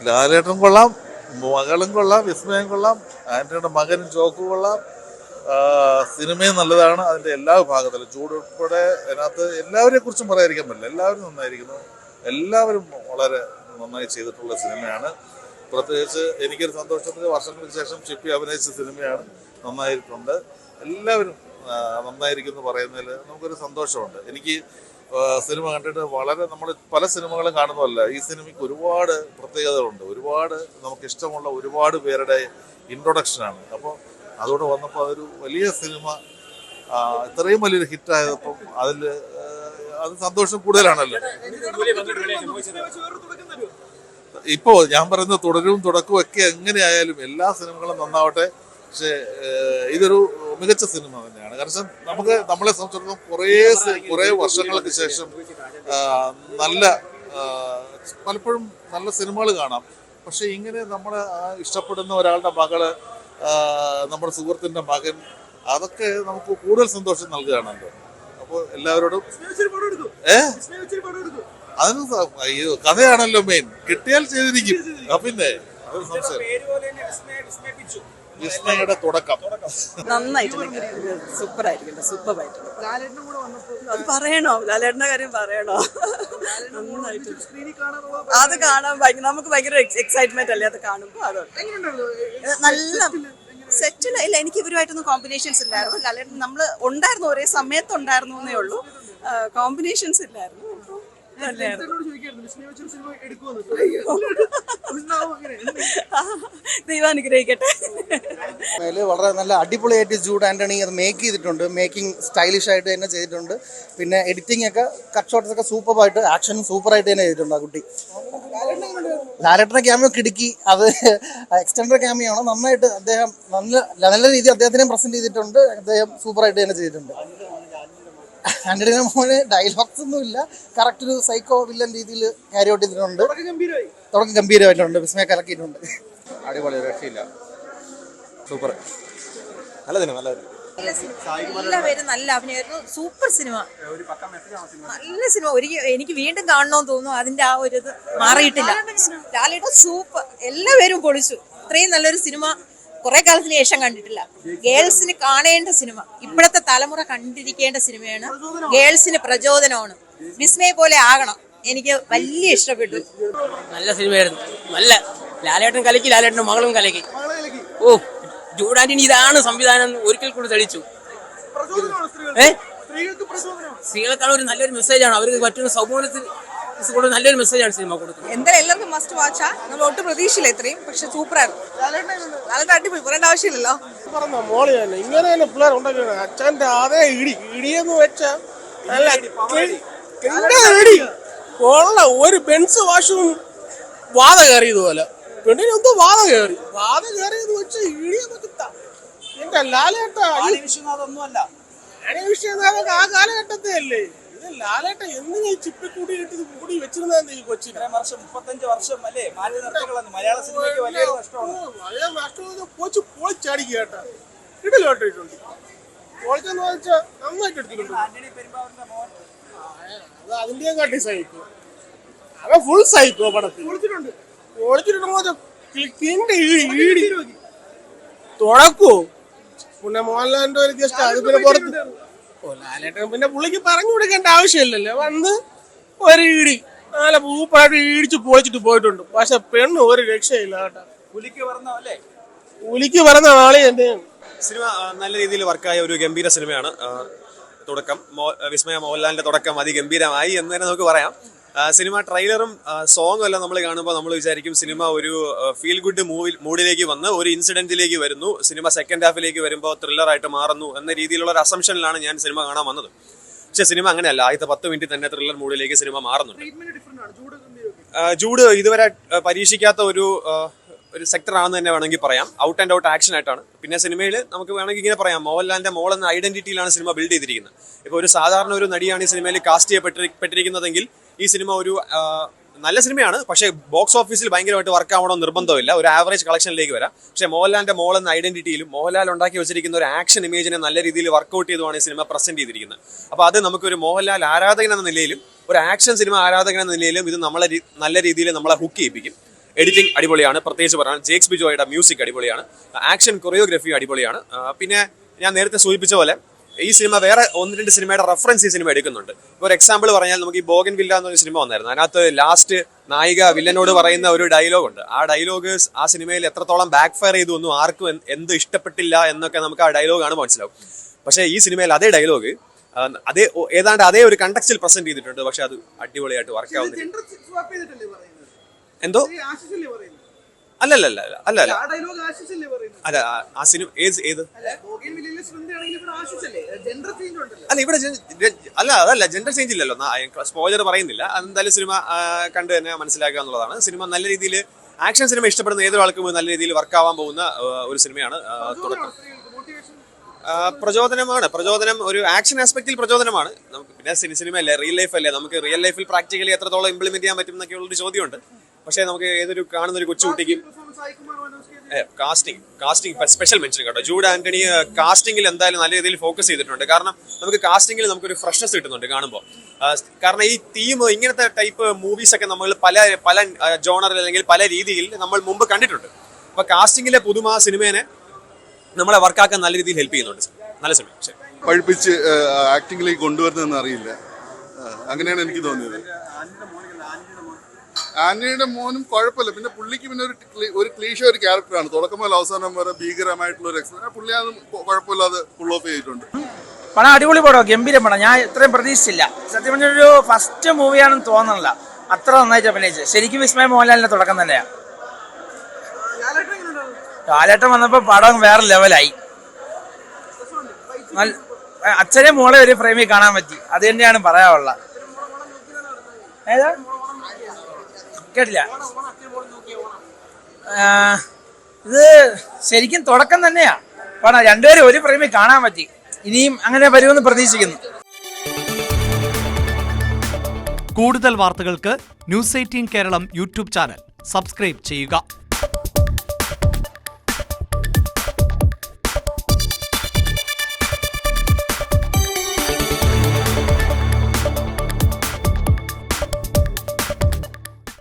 ലാലേട്ടൻ കൊള്ളാം, മകളും കൊള്ളാം, വിസ്മയം കൊള്ളാം, ആന്റണിയുടെ മകനും ജോക്ക് കൊള്ളാം. സിനിമയും നല്ലതാണ്. അതിൻ്റെ എല്ലാ വിഭാഗത്തിലും ചൂട് ഉൾപ്പെടെ അതിനകത്ത് എല്ലാവരെ കുറിച്ചും പറയാതിരിക്കാൻ പറ്റില്ല. എല്ലാവരും നന്നായിരിക്കുന്നു. എല്ലാവരും വളരെ നന്നായി ചെയ്തിട്ടുള്ള സിനിമയാണ്. പ്രത്യേകിച്ച് എനിക്കൊരു സന്തോഷത്തിന് വർഷങ്ങൾക്ക് ശേഷം ചിപ്പി അഭിനയിച്ച സിനിമയാണ്. നന്നായിട്ടുണ്ട്. എല്ലാവരും നന്നായിരിക്കും എന്ന് പറയുന്നതിൽ നമുക്കൊരു സന്തോഷമുണ്ട്. എനിക്ക് സിനിമ കണ്ടിട്ട് വളരെ നമ്മൾ പല സിനിമകളും കാണുന്നതല്ല, ഈ സിനിമയ്ക്ക് ഒരുപാട് പ്രത്യേകതകളുണ്ട്. ഒരുപാട് നമുക്കിഷ്ടമുള്ള ഒരുപാട് പേരുടെ ഇൻട്രൊഡക്ഷനാണ്. അപ്പോൾ അതോടെ വന്നപ്പോൾ അതൊരു വലിയ സിനിമ ഇത്രയും വലിയൊരു ഹിറ്റായതപ്പം അത് സന്തോഷം കൂടുതലാണല്ലോ. ഇപ്പോൾ ഞാൻ പറയുന്ന തുടരും തുടക്കവും ഒക്കെ എങ്ങനെയായാലും എല്ലാ സിനിമകളും നന്നാവട്ടെ. പക്ഷേ ഇതൊരു മികച്ച സിനിമ തന്നെയാണ്. കാരണം നമ്മളെ സംബന്ധിച്ചിടത്തോളം കുറേ വർഷങ്ങൾക്ക് ശേഷം നല്ല പലപ്പോഴും നല്ല സിനിമകൾ കാണാം. പക്ഷെ ഇങ്ങനെ നമ്മളെ ഇഷ്ടപ്പെടുന്ന ഒരാളുടെ മകള്, നമ്മുടെ സുഹൃത്തിൻ്റെ മകൻ, അതൊക്കെ നമുക്ക് കൂടുതൽ സന്തോഷം നൽകുകയാണല്ലോ. അപ്പോൾ എല്ലാവരോടും അതിന് കഥയാണല്ലോ മെയിൻ. കിട്ടിയാൽ ചെയ്തിരിക്കും. പിന്നെ അതൊരു സംശയം. വിസ്മയുടെ തുടക്കം നന്നായിട്ടുണ്ട്. സൂപ്പറായിരിക്കും. സൂപ്പറായിട്ടുണ്ട്. അത് പറയണോ? ലാലേട്ടന്റെ കാര്യം പറയണോ? നന്നായിട്ടുണ്ട്. അത് കാണാൻ നമുക്ക് ഭയങ്കര എക്സൈറ്റ്മെന്റ് അല്ലേ അത് കാണുമ്പോൾ. അതുകൊണ്ട് നല്ല സെറ്റിൽ ഇല്ല. എനിക്ക് ഇവരുമായിട്ടൊന്നും കോമ്പിനേഷൻസ് ഇല്ലായിരുന്നു. ലാലേട്ടൻ നമ്മൾ ഉണ്ടായിരുന്നു, ഒരേ സമയത്ത് ഉണ്ടായിരുന്നു എന്നേ ഉള്ളൂ. കോമ്പിനേഷൻസ് ഇല്ലായിരുന്നു. ദൈവം അനുഗ്രഹിക്കട്ടെ. വളരെ നല്ല അടിപൊളിയായിട്ട് ജൂഡ് ആന്റണി അത് മേക്ക് ചെയ്തിട്ടുണ്ട്. മേക്കിംഗ് സ്റ്റൈലിഷ് ആയിട്ട് തന്നെ ചെയ്തിട്ടുണ്ട്. പിന്നെ എഡിറ്റിംഗ് ഒക്കെ, കട്ട് ഷോട്ട്സ് ഒക്കെ സൂപ്പറായിട്ട്, ആക്ഷനും സൂപ്പറായിട്ട് തന്നെ ചെയ്തിട്ടുണ്ട് ആ കുട്ടി. ലാലേട്ടൻ്റെ ക്യാമിയോ കിടുക്കി. അത് എക്സ്റ്റൻഡഡ് ക്യാമിയോ ആണ്. നന്നായിട്ട് അദ്ദേഹം നല്ല രീതിയിൽ അദ്ദേഹത്തിനെ പ്രസന്റ് ചെയ്തിട്ടുണ്ട്. അദ്ദേഹം സൂപ്പറായിട്ട് തന്നെ ചെയ്തിട്ടുണ്ട്. ആന്റണിയുടെ മോന് ഡയലോഗ്സ് ഒന്നും ഇല്ല, കറക്റ്റ് ഒരു സൈക്കോ വില്ലൻ രീതിയിൽ ക്യാരി ഔട്ട് ചെയ്തിട്ടുണ്ട്. തുടക്കം ഗംഭീരമായിട്ടുണ്ട്. വിസ്മയ കലക്കിയിട്ടുണ്ട്. അടിപൊളി, രക്ഷയില്ല. സൂപ്പർ. നല്ല സിനിമ. എല്ലാവരും നല്ല അഭിനയമായിരുന്നു. സൂപ്പർ സിനിമ, നല്ല സിനിമ. എനിക്ക് വീണ്ടും കാണണമെന്ന് തോന്നുന്നു. അതിന്റെ ആ ഒരു ഇത് മാറിയിട്ടില്ല. ലാലേട്ടൻ സൂപ്പർ. എല്ലാവരും പൊളിച്ചു. ഇത്രയും നല്ലൊരു സിനിമ കുറെ കാലത്തിന് ശേഷം കണ്ടിട്ടില്ല. ഗേൾസിന് കാണേണ്ട സിനിമ, ഇപ്പോഴത്തെ തലമുറ കണ്ടിരിക്കേണ്ട സിനിമയാണ്. ഗേൾസിന് പ്രചോദനമാണ്. വിസ്മയെ പോലെ ആകണം. എനിക്ക് വലിയ ഇഷ്ടപ്പെട്ടു. നല്ല സിനിമയായിരുന്നു. നല്ല ലാലേട്ടൻ കലക്കി, ലാലേട്ടൻ്റെ മകളും കലക്കി. ഓ, ജൂഡ് ആന്റണി ഇതാണ് സംവിധാനം ഒരിക്കൽ കൂടി തെളിയിച്ചു. സ്ത്രീകൾക്കാണ് ഒരു നല്ലൊരു മെസ്സേജാണ്. അവർക്ക് പറ്റുന്ന സമൂഹത്തിൽ നല്ലൊരു മെസ്സേജാണ് സിനിമ കൊടുക്കുന്നത്. എന്തായാലും എല്ലാവർക്കും മസ്റ്റ് വാച്ചാ. നമ്മൾ ഒട്ടും പ്രതീക്ഷയില്ല ഇത്രയും, പക്ഷെ സൂപ്പറായിരുന്നു. ലാലേട്ടൻ അടിപൊളി, പറയേണ്ട ആവശ്യമില്ലല്ലോ. പറഞ്ഞ മോളി തന്നെ ഇങ്ങനെ തന്നെ പിള്ളേർ ഉണ്ടാക്കുകയാണ്. അച്ഛൻ്റെ അതേ ഇടിയെന്ന് വെച്ചാൽ കൊള്ള ഒരു ബെൻസ് വാഷും വാത കയറിയതുപോലെ. പെണ്ണിന് എന്തോ വാത കയറിയെന്ന് വെച്ചാൽ ഇടിയെന്നൊക്കെ എന്റെ ലാലേട്ട വിശ്വനാഥൊന്നുമല്ല. വിശ്വനാഥൊക്കെ ആ കാലഘട്ടത്തെ അല്ലേ. ഇത് ലാലേട്ട എന്തിനാ ഈ ചിപ്പിക്കൂടി ഇട്ട് കൂടി വെച്ചിരുന്ന ഈ കൊച്ചിന് 35 വർഷം അല്ലേ മലയാള സിനിമയ്ക്ക് വലിയ നഷ്ടം. കൊച്ചു പൊളിച്ചടിക്കുക കേട്ടാ. ഇടലോട്ടിട്ടുണ്ട്. പൊളിച്ചെന്ന് വെച്ചാൽ നന്നായിട്ട് എടുത്തിട്ടുണ്ട്. അത് അതിന്റെ കാട്ടി സൈക്കോ. അവ ഫുൾ സൈക്കോ പടത്തിൽ പൊളിച്ചിട്ടുണ്ട്. തുടക്കോ പിന്നെ മോഹൻലാലിന്റെ ഒരു ജസ്റ്റ് അത് പിന്നെ പുറത്ത് ലാലേട്ടൻ പിന്നെ പുള്ളിക്ക് പറഞ്ഞു കൊടുക്കേണ്ട ആവശ്യമില്ലല്ലോ. വന്ന് ഒരു ഇടി നല്ല പൂപ്പായിട്ട് ഇടിച്ച് പൊളിച്ചിട്ട് പോയിട്ടുണ്ട്. പക്ഷെ പെണ്ണ് ഒരു രക്ഷയില്ല കേട്ടോ. പുലിക്ക് പറഞ്ഞ ആളെ തന്നെയാണ്. സിനിമ നല്ല രീതിയിൽ വർക്കായ ഒരു ഗംഭീര സിനിമയാണ്. തുടക്കം വിസ്മയ മോഹൻലാലിന്റെ തുടക്കം അതിഗംഭീരമായി എന്ന് തന്നെ നമുക്ക് പറയാം. സിനിമ ട്രെയിലറും സോങ്ങും എല്ലാം നമ്മൾ കാണുമ്പോൾ നമ്മൾ വിചാരിക്കും സിനിമ ഒരു ഫീൽ ഗുഡ് മൂഡിലേക്ക് വന്ന് ഒരു ഇൻസിഡന്റിലേക്ക് വരുന്നു. സിനിമ സെക്കൻഡ് ഹാഫിലേക്ക് വരുമ്പോൾ ത്രില്ലറായിട്ട് മാറുന്നു എന്ന രീതിയിലുള്ള ഒരു അസംഷനിലാണ് ഞാൻ സിനിമ കാണാൻ വന്നത്. പക്ഷെ സിനിമ അങ്ങനെയല്ല. ആദ്യത്തെ 10 മിനിറ്റ് തന്നെ ത്രില്ലർ മൂഡിലേക്ക് സിനിമ മാറുന്നുണ്ട്. ജൂഡ് ഇതുവരെ പരീക്ഷിക്കാത്ത ഒരു സെക്ടർ ആണെന്ന് തന്നെ വേണമെങ്കിൽ പറയാം. ഔട്ട് ആൻഡ് ഔട്ട് ആക്ഷൻ ആയിട്ടാണ്. പിന്നെ സിനിമയിൽ നമുക്ക് വേണമെങ്കിൽ ഇങ്ങനെ പറയാം, മോഹൻലാലിന്റെ മോൾ എന്ന ഐഡന്റിറ്റിയിലാണ് സിനിമ ബിൽഡ് ചെയ്തിരിക്കുന്നത്. ഇപ്പോൾ ഒരു സാധാരണ ഒരു നടിയാണ് ഈ സിനിമയിൽ കാസ്റ്റ് ചെയ്യപ്പെട്ടിരിക്കുന്നതെങ്കിൽ ഈ സിനിമ ഒരു നല്ല സിനിമയാണ്. പക്ഷേ ബോക്സ് ഓഫീസിൽ ഭയങ്കരമായിട്ട് വർക്ക് ആവണമെന്ന് നിർബന്ധമില്ല. ഒരു ആവറേജ് കളക്ഷനിലേക്ക് വരാം. പക്ഷേ മോഹൻലാലിന്റെ മോൾ എന്ന ഐഡന്റിറ്റിയിലും മോഹൻലാൽ ഉണ്ടാക്കി വെച്ചിരിക്കുന്ന ഒരു ആക്ഷൻ ഇമേജിനെ നല്ല രീതിയിൽ വർക്കൗട്ട് ചെയ്തുമാണ് ഈ സിനിമ പ്രസന്റ് ചെയ്തിരിക്കുന്നത്. അപ്പോൾ അത് നമുക്കൊരു മോഹൻലാൽ ആരാധകൻ എന്ന നിലയിലും ഒരു ആക്ഷൻ സിനിമ ആരാധകൻ എന്ന നിലയിലും ഇത് നമ്മളെ നല്ല രീതിയിൽ നമ്മളെ ഹുക്ക് ചെയ്യിപ്പിക്കും. എഡിറ്റിംഗ് അടിപൊളിയാണ്, പ്രത്യേകിച്ച് പറയാൻ ജേക്സ് ബിജോയുടെ മ്യൂസിക് അടിപൊളിയാണ്, ആക്ഷൻ കൊറിയോഗ്രഫി അടിപൊളിയാണ്. പിന്നെ ഞാൻ നേരത്തെ സൂചിപ്പിച്ച പോലെ ഈ സിനിമ വേറെ 1-2 സിനിമയുടെ റെഫറൻസ് ഈ സിനിമ എടുക്കുന്നുണ്ട്. ഇപ്പോൾ ഒരു എക്സാമ്പിൾ പറഞ്ഞാൽ നമുക്ക് ഈ ബോഗൻ വില്ല എന്നൊരു സിനിമ വന്നായിരുന്നു. അതിനകത്ത് ലാസ്റ്റ് നായിക വില്ലനോട് പറയുന്ന ഒരു ഡയലോഗ് ഉണ്ട്. ആ ഡയലോഗ് ആ സിനിമയിൽ എത്രത്തോളം ബാക്ക് ഫയർ ചെയ്തു ഒന്നും ആർക്കും എന്ത് ഇഷ്ടപ്പെട്ടില്ല എന്നൊക്കെ നമുക്ക് ആ ഡയലോഗാണ് മനസ്സിലാവും. പക്ഷേ ഈ സിനിമയിൽ അതേ ഡയലോഗ് ഏതാണ്ട് അതേ ഒരു കണ്ടക്സ്റ്റിൽ പ്രസന്റ് ചെയ്തിട്ടുണ്ട്. പക്ഷെ അത് അടിപൊളിയായിട്ട് വർക്ക് ആവുന്നില്ല. എന്തോ അല്ലല്ല അല്ല ആ സിനിമ ഏത് അല്ല ഇവിടെ അതല്ല ജെൻഡർ ചേഞ്ച് ഇല്ലല്ലോ. സ്പോയിലർ പറയുന്നില്ല. അതെന്തായാലും സിനിമ കണ്ടു തന്നെ മനസ്സിലാക്കുക എന്നുള്ളതാണ്. സിനിമ നല്ല രീതിയിൽ ആക്ഷൻ സിനിമ ഇഷ്ടപ്പെടുന്ന ഏതൊരാൾക്കും നല്ല രീതിയിൽ വർക്ക് ആവാൻ പോകുന്ന ഒരു സിനിമയാണ്. തുടക്കം പ്രചോദനം ഒരു ആക്ഷൻ ആസ്പെക്റ്റിൽ പ്രചോദനമാണ്. നമുക്ക് പിന്നെ സിനിമയല്ലേ, റിയൽ ലൈഫ് അല്ലേ, നമുക്ക് റിയൽ ലൈഫിൽ പ്രാക്ടിക്കലി എത്രത്തോളം ഇംപ്ലിമെന്റ് ചെയ്യാൻ പറ്റും എന്നൊക്കെയുള്ളൊരു ചോദ്യമുണ്ട്. പക്ഷേ നമുക്ക് ഏതൊരു കാണുന്ന ഒരു കൊച്ചുകുട്ടിക്കും കാസ്റ്റിംഗ് സ്പെഷ്യൽ മെൻഷൻ കേട്ടോ. ജൂഡ് ആന്റണി കാസ്റ്റിംഗിൽ എന്തായാലും നല്ല രീതിയിൽ ഫോക്കസ് ചെയ്തിട്ടുണ്ട്. കാരണം നമുക്ക് കാസ്റ്റിംഗിൽ നമുക്കൊരു ഫ്രഷ്നസ് കിട്ടുന്നുണ്ട് കാണുമ്പോൾ. കാരണം ഈ തീം ഇങ്ങനത്തെ ടൈപ്പ് മൂവീസ് ഒക്കെ നമ്മൾ പല ജോണറിൽ അല്ലെങ്കിൽ പല രീതിയിൽ നമ്മൾ മുമ്പ് കണ്ടിട്ടുണ്ട്. അപ്പൊ കാസ്റ്റിംഗിലെ പുതുമ സിനിമേനെ നമ്മളെ വർക്കാക്കാൻ നല്ല രീതിയിൽ ഹെൽപ്പ് ചെയ്യുന്നുണ്ട്. നല്ല സിനിമ പഠിപ്പിച്ച് ആക്ടിങ്ങിലേക്ക് കൊണ്ടുവരുന്നതെന്ന് അറിയില്ല. അങ്ങനെയാണ് എനിക്ക് തോന്നിയത്. ആന്റണിയുടെ മോനും കുഴപ്പമില്ല. പിന്നെ പുള്ളിക്ക് പിന്നെ ഒരു ക്ലീഷ ഒരു ക്യാരക്ടറാണ്. തുടക്കം മുതൽ അവസാനം വരെ ഭീകരമായിട്ടുള്ള ഒരു എക്സ്പീരിയൻസ്. പുള്ളി അത് കുഴപ്പമില്ലാതെ ഫുൾ ഓഫ് ചെയ്തിട്ടുണ്ട്. പണം അടിപൊളി പടം, ഗംഭീര പടം. ഞാൻ ഇത്രയും പ്രതീക്ഷിച്ചില്ല. സത്യം പറഞ്ഞൊരു ഫസ്റ്റ് മൂവിയാണെന്ന് തോന്നുന്നില്ല. അത്ര നന്നായിട്ട് അഭിനയിച്ചു. ശരിക്കും വിസ്മയ മോഹൻലാലിന്റെ തുടക്കം തന്നെയാണ്. ലാലേട്ടൻ വന്നപ്പോ പടം വേറെ ലെവലായി. അച്ഛനെ മോളെ ഒരു ഫ്രെയിമിൽ കാണാൻ പറ്റി. അത് തന്നെയാണ് പറയാനുള്ള. ഏതാ കേട്ടില്ല. ഇത് ശരിക്കും തുടക്കം തന്നെയാ പടം. രണ്ടുപേരും ഒരു ഫ്രെയിമിൽ കാണാൻ പറ്റി. ഇനിയും അങ്ങനെ വരുമെന്ന് പ്രതീക്ഷിക്കുന്നു. കൂടുതൽ വാർത്തകൾക്ക് News 18 Keralam YouTube channel subscribe ചെയ്യുക.